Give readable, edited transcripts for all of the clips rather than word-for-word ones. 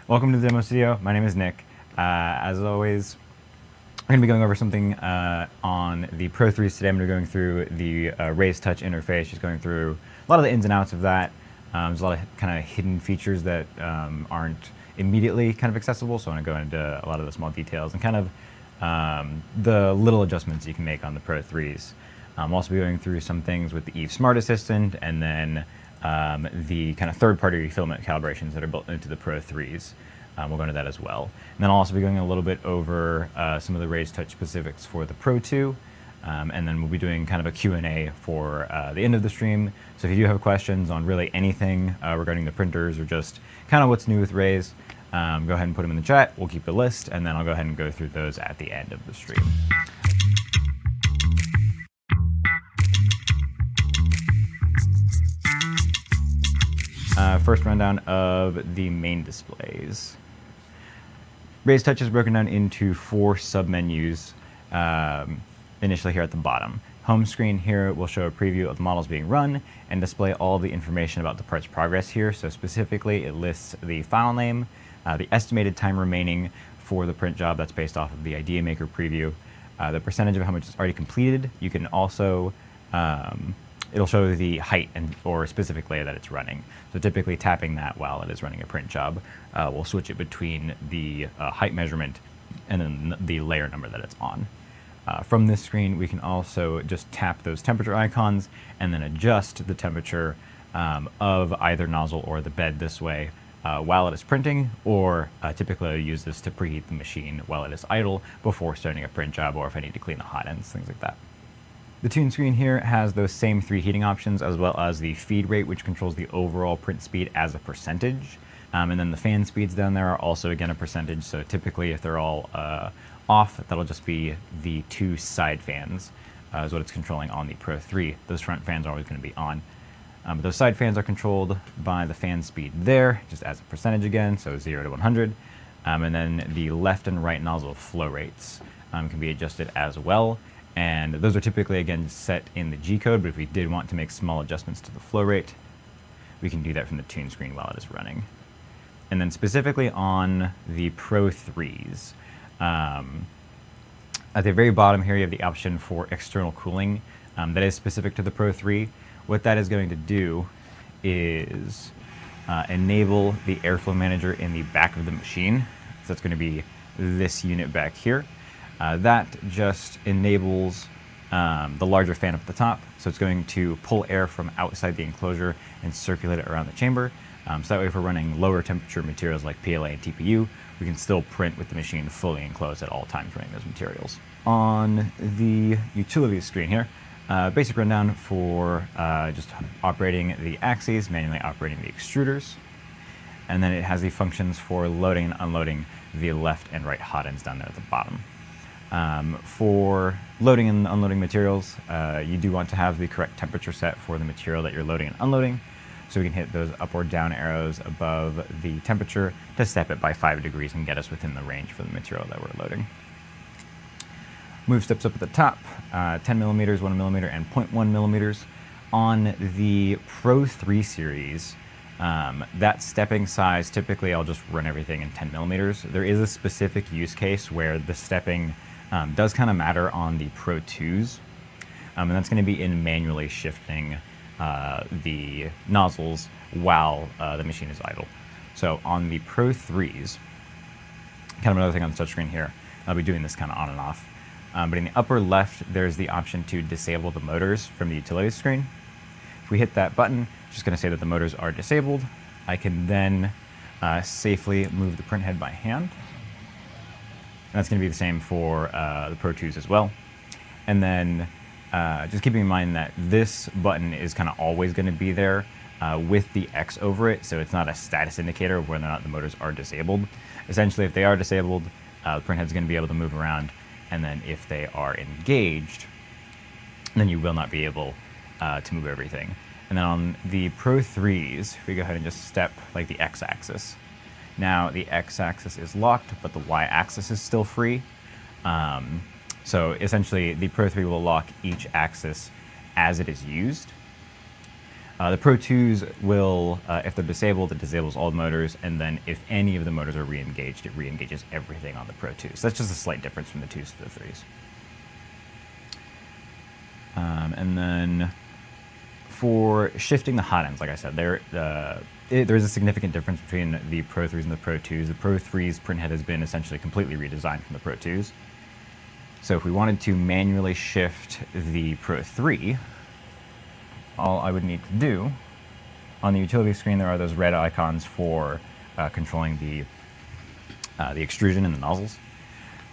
Welcome to the demo studio. My name is Nick. As always, we're going to be going over something on the Pro 3s today. I'm going to be going through the RaiseTouch interface, just going through a lot of the ins and outs of that. There's a lot of kind of hidden features that aren't immediately kind of accessible, so I want to go into a lot of the small details and kind of the little adjustments you can make on the Pro 3s. I'll also be going through some things with the Eve Smart Assistant, and then the kind of third-party filament calibrations that are built into the Pro 3s. We'll go into that as well. And then I'll also be going a little bit over some of the RaiseTouch specifics for the Pro 2. And then we'll be doing kind of a Q&A for the end of the stream. So if you do have questions on really anything regarding the printers or just kind of what's new with Raise, go ahead and put them in the chat. We'll keep a list, and then I'll go ahead and go through those at the end of the stream. First rundown of the main displays. RaiseTouch is broken down into 4 submenus initially here at the bottom. Home screen here will show a preview of the models being run and display all the information about the part's progress here. So specifically, it lists the file name, the estimated time remaining for the print job that's based off of the Idea Maker preview, the percentage of how much is already completed. You can also it'll show the height or specific layer that it's running. So typically tapping that while it is running a print job will switch it between the height measurement and then the layer number that it's on. From this screen, we can also just tap those temperature icons and then adjust the temperature of either nozzle or the bed this way while it is printing, or typically I use this to preheat the machine while it is idle before starting a print job, or if I need to clean the hot ends, things like that. The tune screen here has those same 3 heating options, as well as the feed rate, which controls the overall print speed as a percentage. And then the fan speeds down there are also, again, a percentage. So typically, if they're all off, that'll just be the 2 side fans is what it's controlling on the Pro 3. Those front fans are always going to be on. But those side fans are controlled by the fan speed there, just as a percentage again, so 0 to 100. And then the left and right nozzle flow rates can be adjusted as well. And those are typically, again, set in the G-code, but if we did want to make small adjustments to the flow rate, we can do that from the tune screen while it is running. And then specifically on the Pro 3s, at the very bottom here, you have the option for external cooling that is specific to the Pro 3. What that is going to do is enable the airflow manager in the back of the machine. So that's going to be this unit back here. That just enables the larger fan up at the top, so it's going to pull air from outside the enclosure and circulate it around the chamber. So that way, if we're running lower temperature materials like PLA and TPU, we can still print with the machine fully enclosed at all times running those materials. On the utilities screen here, basic rundown for just operating the axes, manually operating the extruders, and then it has the functions for loading and unloading the left and right hot ends down there at the bottom. For loading and unloading materials, you do want to have the correct temperature set for the material that you're loading and unloading. So we can hit those up or down arrows above the temperature to step it by 5 degrees and get us within the range for the material that we're loading. Move steps up at the top, 10 millimeters, 1 millimeter, and 0.1 millimeters. On the Pro 3 series, that stepping size, typically I'll just run everything in 10 millimeters. There is a specific use case where the stepping does kind of matter on the Pro 2s, and that's going to be in manually shifting the nozzles while the machine is idle. So on the Pro 3s, kind of another thing on the touchscreen here, I'll be doing this kind of on and off. But in the upper left, there's the option to disable the motors from the utilities screen. If we hit that button, it's just going to say that the motors are disabled. I can then safely move the print head by hand. And that's going to be the same for the Pro 2s as well. And then just keeping in mind that this button is kind of always going to be there with the X over it, so it's not a status indicator of whether or not the motors are disabled. Essentially, if they are disabled, the print head's going to be able to move around, and then if they are engaged, then you will not be able to move everything. And then on the Pro 3s, we go ahead and just step like the X-axis. Now the X-axis is locked, but the Y-axis is still free. So essentially, the Pro 3 will lock each axis as it is used. The Pro 2s will, if they're disabled, it disables all motors, and then if any of the motors are re-engaged, it re-engages everything on the Pro 2s. So that's just a slight difference from the 2s to the 3s. And then for shifting the hot ends, like I said, there is a significant difference between the Pro 3s and the Pro 2s. The Pro 3's printhead has been essentially completely redesigned from the Pro 2s. So if we wanted to manually shift the Pro 3, all I would need to do, on the utility screen there are those red icons for controlling the extrusion and the nozzles.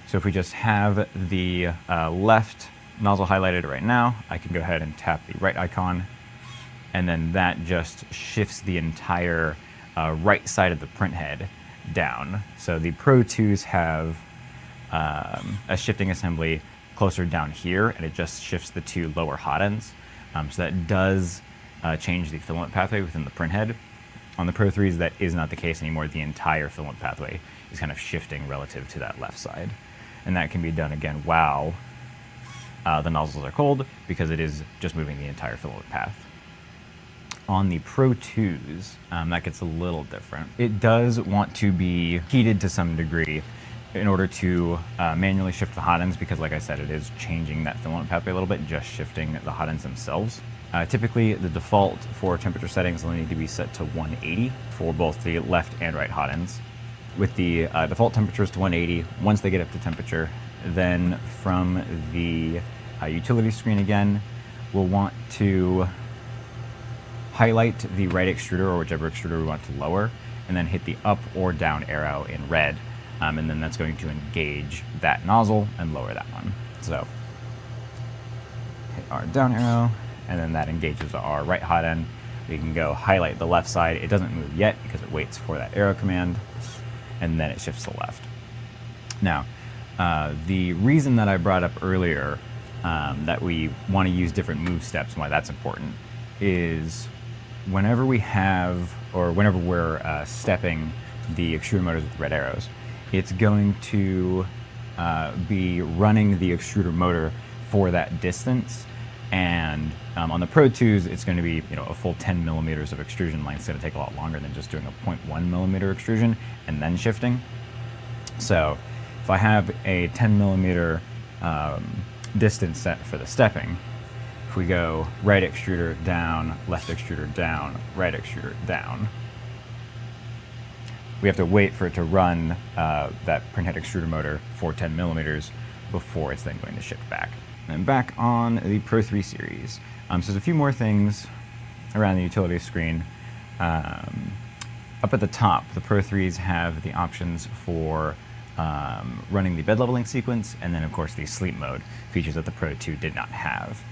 So if we just have the left nozzle highlighted right now, I can go ahead and tap the right icon, and then that just shifts the entire right side of the printhead down. So the Pro 2s have a shifting assembly closer down here, and it just shifts the two lower hot ends. So that does change the filament pathway within the printhead. On the Pro 3s, that is not the case anymore. The entire filament pathway is kind of shifting relative to that left side. And that can be done again while the nozzles are cold, because it is just moving the entire filament path. On the Pro 2s, that gets a little different. It does want to be heated to some degree in order to manually shift the hot ends, because like I said, it is changing that filament pathway a little bit, just shifting the hot ends themselves. Typically, the default for temperature settings will need to be set to 180 for both the left and right hot ends. With the default temperatures to 180, once they get up to temperature, then from the utility screen again, we'll want to highlight the right extruder, or whichever extruder we want to lower, and then hit the up or down arrow in red. And then that's going to engage that nozzle and lower that one. So hit our down arrow, and then that engages our right hot end. We can go highlight the left side. It doesn't move yet because it waits for that arrow command, and then it shifts to the left. Now, the reason that I brought up earlier that we want to use different move steps and why that's important is whenever we have, or whenever we're stepping the extruder motors with red arrows, it's going to be running the extruder motor for that distance. And on the Pro 2s, it's going to be a full 10 millimeters of extrusion length. It's going to take a lot longer than just doing a 0.1 millimeter extrusion and then shifting. So if I have a 10 millimeter distance set for the stepping, if we go right extruder down, left extruder down, right extruder down, we have to wait for it to run that printhead extruder motor for 10 millimeters before it's then going to shift back. And back on the Pro 3 series. So there's a few more things around the utility screen. Up at the top, the Pro 3s have the options for running the bed leveling sequence, and then of course the sleep mode, features that the Pro 2 did not have.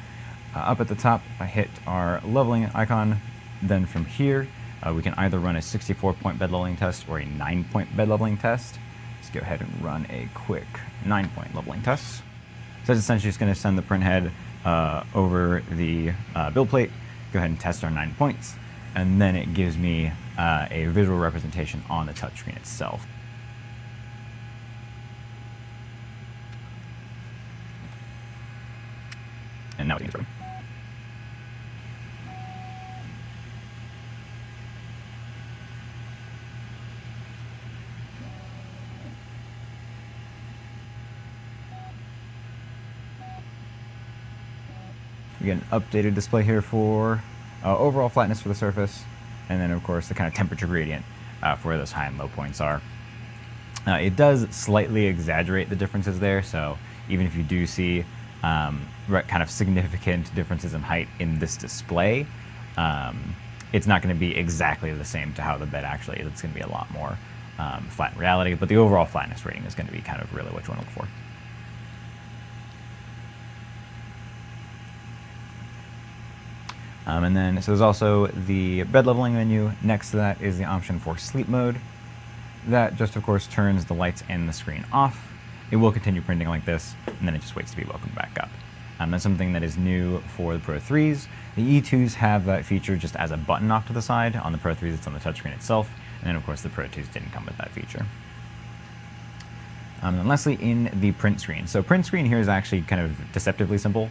Up at the top, if I hit our leveling icon, then from here, we can either run a 64-point bed leveling test or a 9-point bed leveling test. Let's go ahead and run a quick 9-point leveling test. So that's essentially just going to send the printhead over the build plate, go ahead and test our 9 points, and then it gives me a visual representation on the touchscreen itself. And now we can throw. We get an updated display here for overall flatness for the surface, and then of course the kind of temperature gradient for where those high and low points are. It does slightly exaggerate the differences there, so even if you do see kind of significant differences in height in this display, it's not going to be exactly the same to how the bed actually is. It's going to be a lot more flat in reality, but the overall flatness rating is going to be kind of really what you want to look for. And then, so there's also the bed leveling menu. Next to that is the option for sleep mode. That just, of course, turns the lights and the screen off. It will continue printing like this, and then it just waits to be woken back up. That's something that is new for the Pro 3s. The E2s have that feature just as a button off to the side. On the Pro 3s, it's on the touchscreen itself. And then, of course, the Pro 2s didn't come with that feature. And lastly, in the print screen. So print screen here is actually kind of deceptively simple.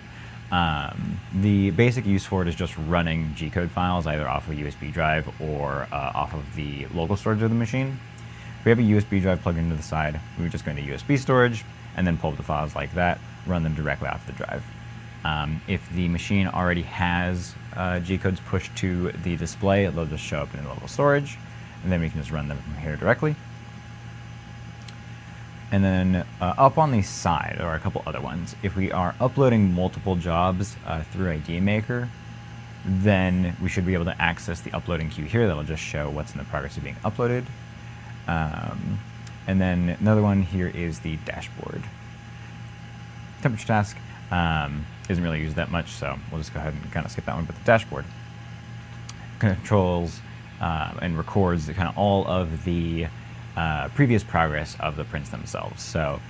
The basic use for it is just running G-code files either off of a USB drive or off of the local storage of the machine. If we have a USB drive plugged into the side, we would just go into USB storage and then pull up the files like that, run them directly off the drive. If the machine already has G-codes pushed to the display, they'll just show up in the local storage, and then we can just run them from here directly. And then up on the side are a couple other ones. If we are uploading multiple jobs through Idea Maker, then we should be able to access the uploading queue here. That'll just show what's in the progress of being uploaded. And then another one here is the dashboard. Temperature task isn't really used that much, so we'll just go ahead and kind of skip that one. But the dashboard controls and records kind of all of the previous progress of the prints themselves. So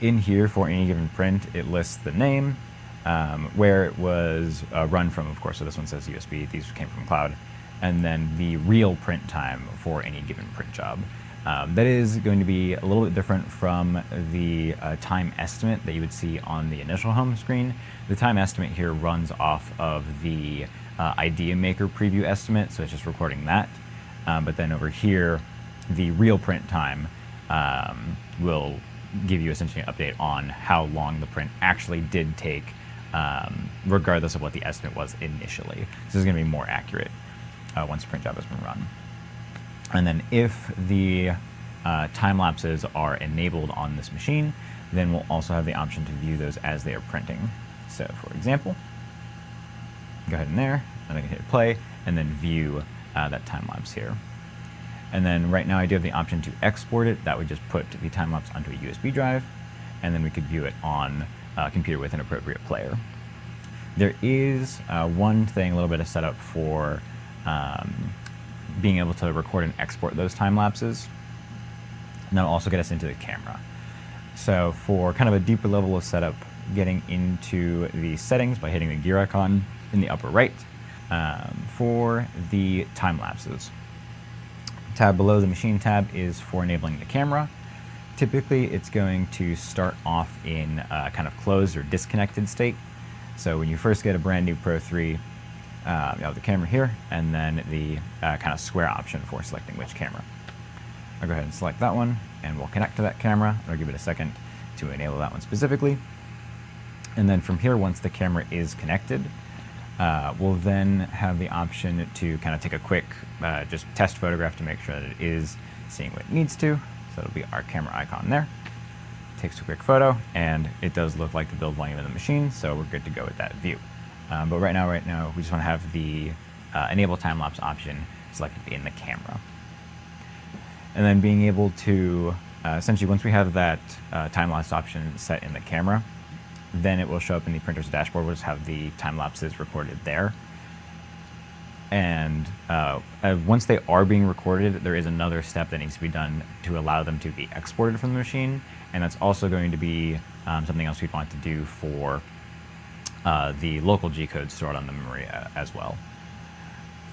in here, for any given print, it lists the name, where it was run from, of course. So this one says USB, these came from cloud, and then the real print time for any given print job. That is going to be a little bit different from the time estimate that you would see on the initial home screen. The time estimate here runs off of the Idea Maker preview estimate, so it's just recording that. But then over here, the real print time will give you essentially an update on how long the print actually did take, regardless of what the estimate was initially. So this is going to be more accurate once the print job has been run. And then if the time lapses are enabled on this machine, then we'll also have the option to view those as they are printing. So for example, go ahead in there, and I can hit play, and then view that time lapse here. And then right now I do have the option to export it. That would just put the time lapse onto a USB drive, and then we could view it on a computer with an appropriate player. There is one thing, a little bit of setup for being able to record and export those time lapses. And that'll also get us into the camera. So for kind of a deeper level of setup, getting into the settings by hitting the gear icon in the upper right for the time lapses. Tab below the machine tab is for enabling the camera. Typically it's going to start off in kind of closed or disconnected state. So when you first get a brand new Pro 3, you have the camera here, and then the kind of square option for selecting which camera. I'll go ahead and select that one, and we'll connect to that camera. I'll give it a second to enable that one specifically. And then from here, once the camera is connected, we'll then have the option to kind of take a quick just test photograph to make sure that it is seeing what it needs to. So it'll be our camera icon there. Takes a quick photo, and it does look like the build volume of the machine, so we're good to go with that view. But right now, we just want to have the enable time-lapse option selected in the camera. And then being able to, essentially once we have that time-lapse option set in the camera, then it will show up in the printer's dashboard. We'll just have the time lapses recorded there. And once they are being recorded, there is another step that needs to be done to allow them to be exported from the machine. And that's also going to be something else we'd want to do for the local G-code stored on the memory as well.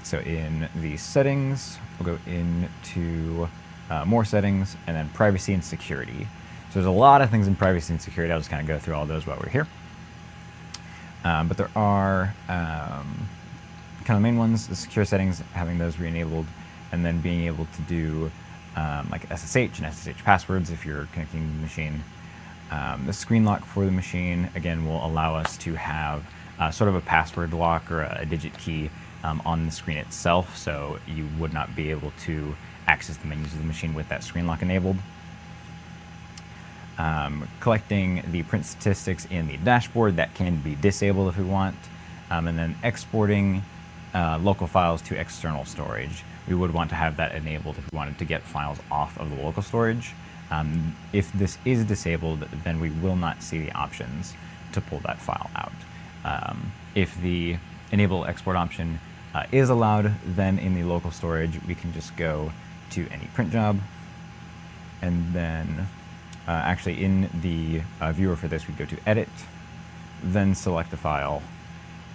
So in the settings, we'll go into more settings, and then privacy and security. So there's a lot of things in privacy and security. I'll just kind of go through all those while we're here. But there are kind of main ones, the secure settings, having those re-enabled, and then being able to do like SSH and SSH passwords if you're connecting to the machine. The screen lock for the machine, again, will allow us to have sort of a password lock or a digit key on the screen itself, so you would not be able to access the menus of the machine with that screen lock enabled. Collecting the print statistics in the dashboard, that can be disabled if we want, and then exporting local files to external storage. We would want to have that enabled if we wanted to get files off of the local storage. If this is disabled, then we will not see the options to pull that file out. If the enable export option is allowed, then in the local storage, we can just go to any print job, and then actually in the viewer for this, we go to edit, then select the file,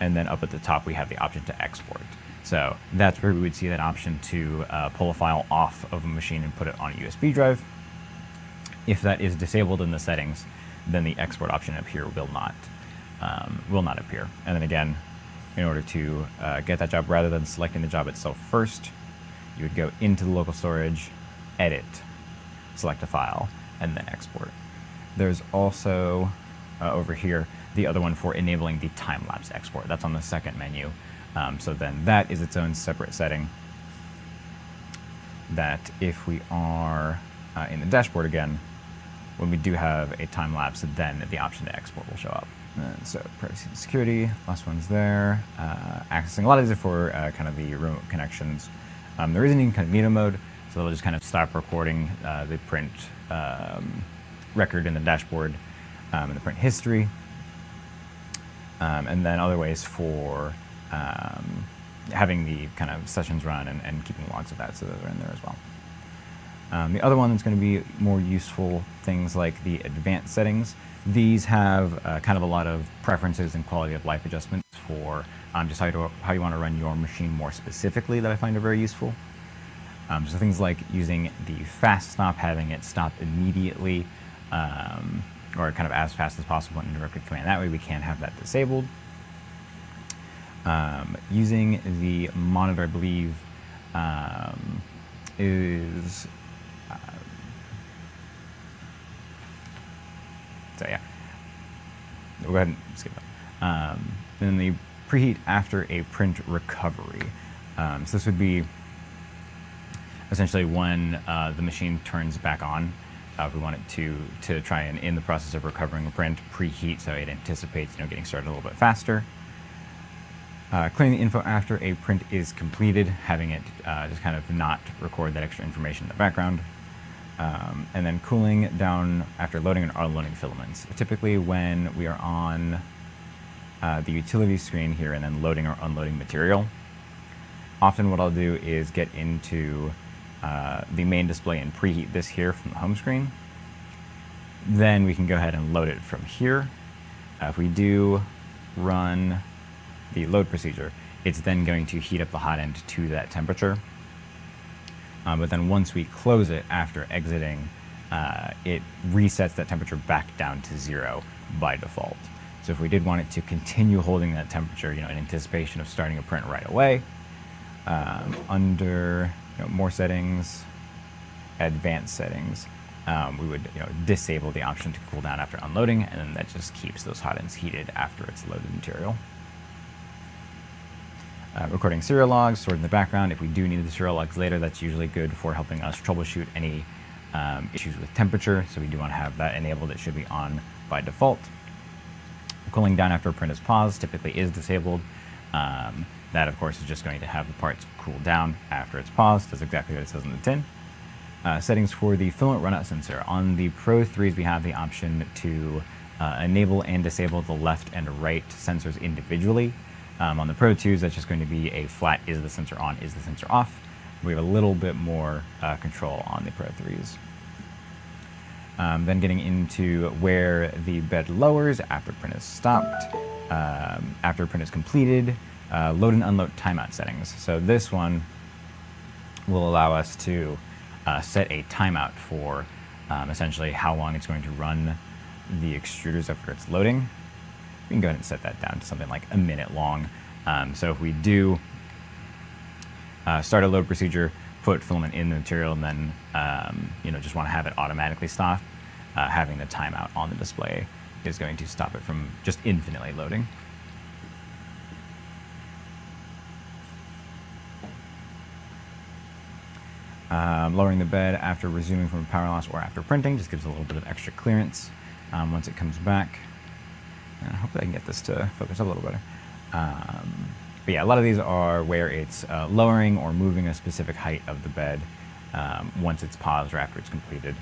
and then up at the top, we have the option to export. So that's where we would see that option to pull a file off of a machine and put it on a USB drive. If that is disabled in the settings, then the export option up here will not. will not appear. And then again, in order to get that job, rather than selecting the job itself first, you would go into the local storage, edit, select a file, and then export. There's also over here the other one for enabling the time-lapse export. That's on the second menu. So then that is its own separate setting that if we are in the dashboard again, when we do have a time-lapse, then the option to export will show up. And so privacy and security, last one's there. Accessing, a lot of these are for kind of the remote connections. There isn't incognito mode, so it'll just kind of stop recording the print record in the dashboard and the print history. And then other ways for having the kind of sessions run and keeping logs of that, so those are in there as well. The other one that's going to be more useful, things like the advanced settings. These have kind of a lot of preferences and quality of life adjustments for just how you want to run your machine more specifically that I find are very useful. So things like using the fast stop, having it stop immediately, or kind of as fast as possible in directed command. That way we can have that disabled. Using the monitor, I believe, is... so yeah, we'll go ahead and skip that. Then the preheat after a print recovery. So this would be essentially when the machine turns back on. If we want it to try and, in the process of recovering a print, preheat so it anticipates getting started a little bit faster. Clearing the info after a print is completed, having it just kind of not record that extra information in the background. And then cooling down after loading and unloading filaments. Typically when we are on the utility screen here and then loading or unloading material, often what I'll do is get into the main display and preheat this here from the home screen. Then we can go ahead and load it from here. If we do run the load procedure, it's then going to heat up the hot end to that temperature. But then once we close it after exiting, it resets that temperature back down to 0 by default. So if we did want it to continue holding that temperature, in anticipation of starting a print right away, under more settings, advanced settings, we would disable the option to cool down after unloading, and then that just keeps those hot ends heated after it's loaded material. Recording serial logs stored in the background. If we do need the serial logs later, that's usually good for helping us troubleshoot any issues with temperature. So we do want to have that enabled. It should be on by default. Cooling down after a print is paused typically is disabled. That, of course, is just going to have the parts cool down after it's paused. That's exactly what it says on the tin. Settings for the filament runout sensor. On the Pro 3s, we have the option to enable and disable the left and right sensors individually. On the Pro 2s, that's just going to be a flat, is the sensor on, is the sensor off. We have a little bit more control on the Pro 3s. Then getting into where the bed lowers after print is stopped, after print is completed, load and unload timeout settings. So this one will allow us to set a timeout for essentially how long it's going to run the extruders after it's loading. We can go ahead and set that down to something like a minute long. So if we do start a load procedure, put filament in the material, and then just want to have it automatically stop, having the timeout on the display is going to stop it from just infinitely loading. Lowering the bed after resuming from a power loss or after printing just gives a little bit of extra clearance once it comes back. And hopefully I can get this to focus up a little better. But yeah, a lot of these are where it's lowering or moving a specific height of the bed once it's paused or after it's completed.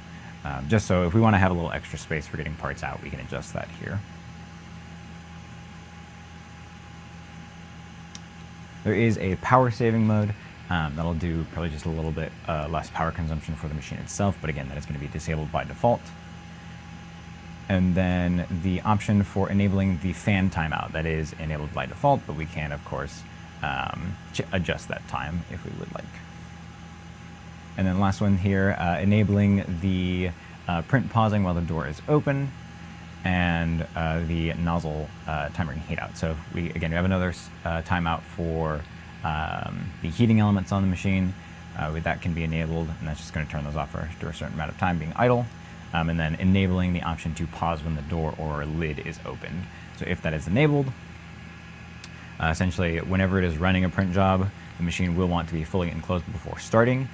Just so if we want to have a little extra space for getting parts out, we can adjust that here. There is a power saving mode. That'll do probably just a little bit less power consumption for the machine itself, but again, that is going to be disabled by default. And then the option for enabling the fan timeout, that is enabled by default, but we can, of course, adjust that time if we would like. And then last one here, enabling the print pausing while the door is open. and the nozzle timer and heat out. So we have another timeout for the heating elements on the machine. That can be enabled, and that's just going to turn those off after a certain amount of time being idle. And then enabling the option to pause when the door or lid is opened. So if that is enabled, essentially whenever it is running a print job, the machine will want to be fully enclosed before starting.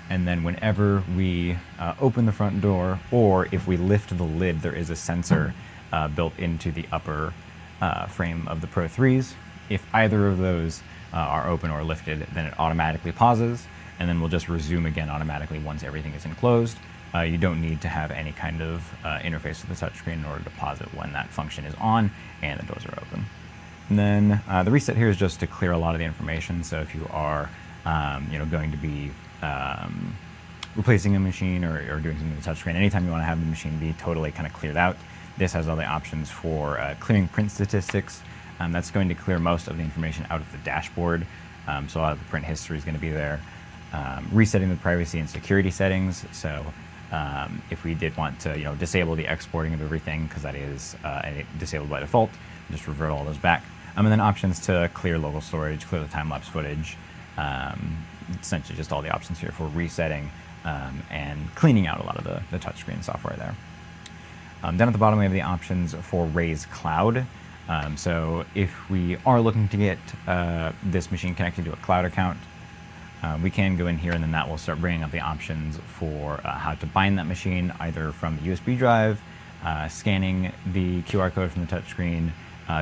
And then whenever we open the front door, or if we lift the lid, there is a sensor built into the upper frame of the Pro 3s. If either of those are open or lifted, then it automatically pauses, and then we'll just resume again automatically once everything is enclosed. You don't need to have any kind of interface with the touchscreen in order to pause it when that function is on and the doors are open. And then the reset here is just to clear a lot of the information. So if you are going to be replacing a machine or doing something with the touchscreen, anytime you want to have the machine be totally kind of cleared out, this has all the options for clearing print statistics. That's going to clear most of the information out of the dashboard. So a lot of the print history is going to be there. Resetting the privacy and security settings. So if we did want to disable the exporting of everything, because that is disabled by default, just revert all those back. And then options to clear local storage, clear the time-lapse footage. Essentially just all the options here for resetting and cleaning out a lot of the touchscreen software there. Down at the bottom we have the options for Raise Cloud. So if we are looking to get this machine connected to a cloud account, we can go in here, and then that will start bringing up the options for how to bind that machine, either from the USB drive, scanning the QR code from the touchscreen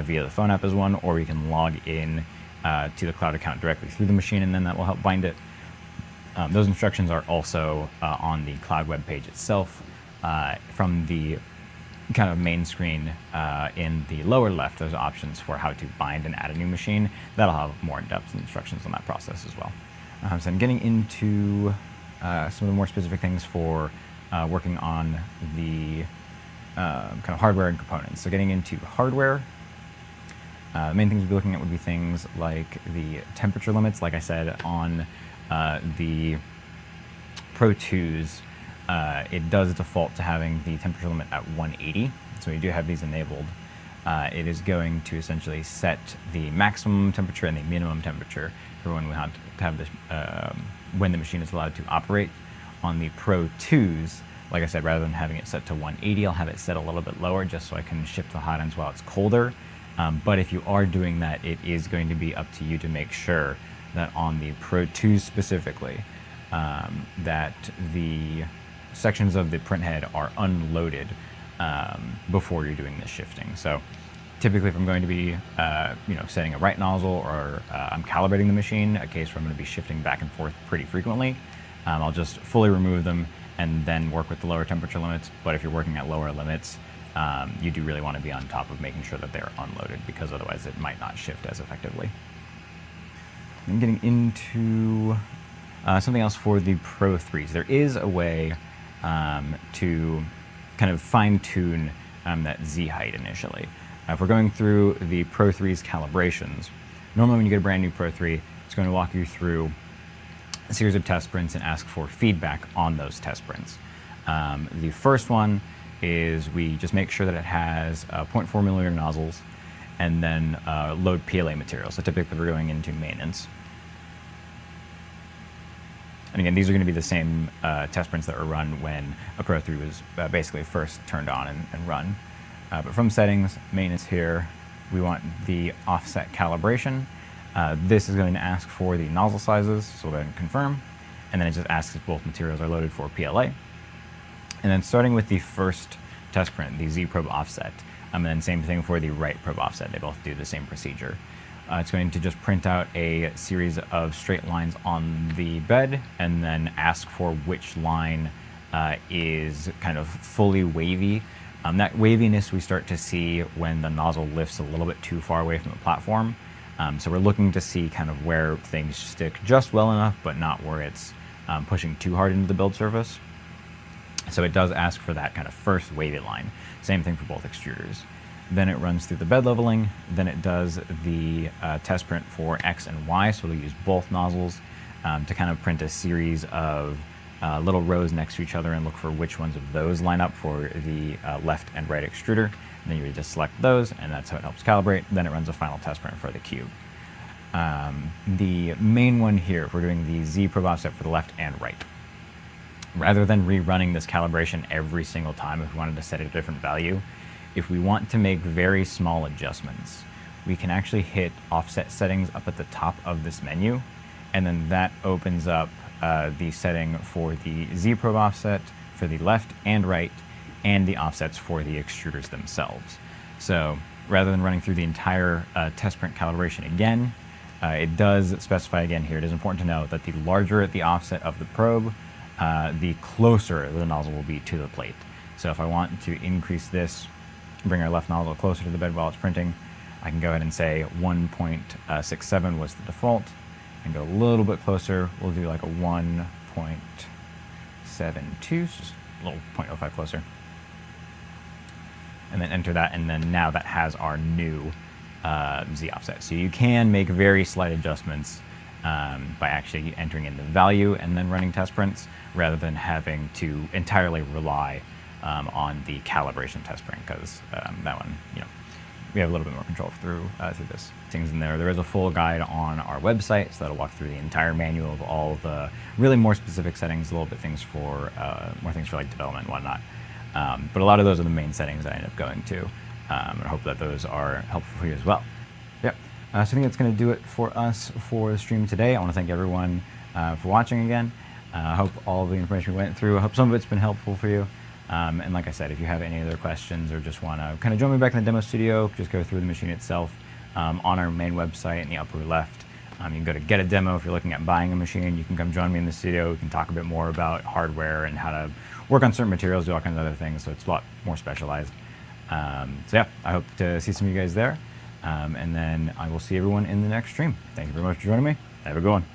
via the phone app as one, or we can log in to the cloud account directly through the machine, and then that will help bind it. Those instructions are also on the cloud web page itself. From the kind of main screen in the lower left, there's options for how to bind and add a new machine. That'll have more in-depth instructions on that process as well. So I'm getting into some of the more specific things for working on the kind of hardware and components. So getting into hardware, the main things we'll be looking at would be things like the temperature limits. Like I said, on the Pro 2s, it does default to having the temperature limit at 180. So we do have these enabled. It is going to essentially set the maximum temperature and the minimum temperature for when we have to have this, when the machine is allowed to operate. On the Pro 2s, like I said, rather than having it set to 180, I'll have it set a little bit lower just so I can shift the hot ends while it's colder. But if you are doing that, it is going to be up to you to make sure that on the Pro 2s specifically, that the sections of the printhead are unloaded before you're doing this shifting. So typically if I'm going to be setting a right nozzle, or I'm calibrating the machine, a case where I'm going to be shifting back and forth pretty frequently, I'll just fully remove them and then work with the lower temperature limits. But if you're working at lower limits, you do really want to be on top of making sure that they're unloaded, because otherwise it might not shift as effectively. I'm getting into something else for the Pro 3s. There is a way to kind of fine-tune that Z height initially. If we're going through the Pro 3's calibrations, normally when you get a brand new Pro 3, it's going to walk you through a series of test prints and ask for feedback on those test prints. The first one is we just make sure that it has 0.4 millimeter nozzles, and then load PLA material. So typically we're going into maintenance. And again, these are going to be the same test prints that were run when a Pro 3 was basically first turned on and run. But from settings, maintenance here, we want the offset calibration. This is going to ask for the nozzle sizes, so we'll go ahead and confirm. And then it just asks if both materials are loaded for PLA. And then starting with the first test print, the Z probe offset, and then same thing for the right probe offset. They both do the same procedure. It's going to just print out a series of straight lines on the bed, and then ask for which line is kind of fully wavy. That waviness we start to see when the nozzle lifts a little bit too far away from the platform. So we're looking to see kind of where things stick just well enough, but not where it's pushing too hard into the build surface. So it does ask for that kind of first wavy line. Same thing for both extruders. Then it runs through the bed leveling. Then it does the test print for X and Y. So it'll use both nozzles to kind of print a series of little rows next to each other and look for which ones of those line up for the left and right extruder. And then you would just select those, and that's how it helps calibrate. Then it runs a final test print for the cube. The main one here, if we're doing the Z probe offset for the left and right, rather than rerunning this calibration every single time if we wanted to set a different value, if we want to make very small adjustments, we can actually hit offset settings up at the top of this menu, and then that opens up the setting for the Z probe offset for the left and right, and the offsets for the extruders themselves. So rather than running through the entire test print calibration again, it does specify again here, it is important to note that the larger the offset of the probe, the closer the nozzle will be to the plate. So if I want to increase this, bring our left nozzle closer to the bed while it's printing, I can go ahead and say 1.67 was the default, and go a little bit closer. We'll do like a 1.72, just a little 0.05 closer. And then enter that, and then now that has our new Z offset. So you can make very slight adjustments by actually entering in the value and then running test prints, rather than having to entirely rely on the calibration test print, because that one, we have a little bit more control through this. Things in there. There is a full guide on our website, so that'll walk through the entire manual of all the really more specific settings, a little bit things for more things for like development and whatnot. But a lot of those are the main settings that I end up going to, and I hope that those are helpful for you as well. Yeah. So I think that's going to do it for us for the stream today. I want to thank everyone for watching again. I hope all the information we went through, I hope some of it's been helpful for you. And like I said, if you have any other questions or just want to kind of join me back in the demo studio, just go through the machine itself on our main website in the upper left. You can go to get a demo if you're looking at buying a machine. You can come join me in the studio. We can talk a bit more about hardware and how to work on certain materials, do all kinds of other things. So it's a lot more specialized. So yeah, I hope to see some of you guys there. And then I will see everyone in the next stream. Thank you very much for joining me. Have a good one.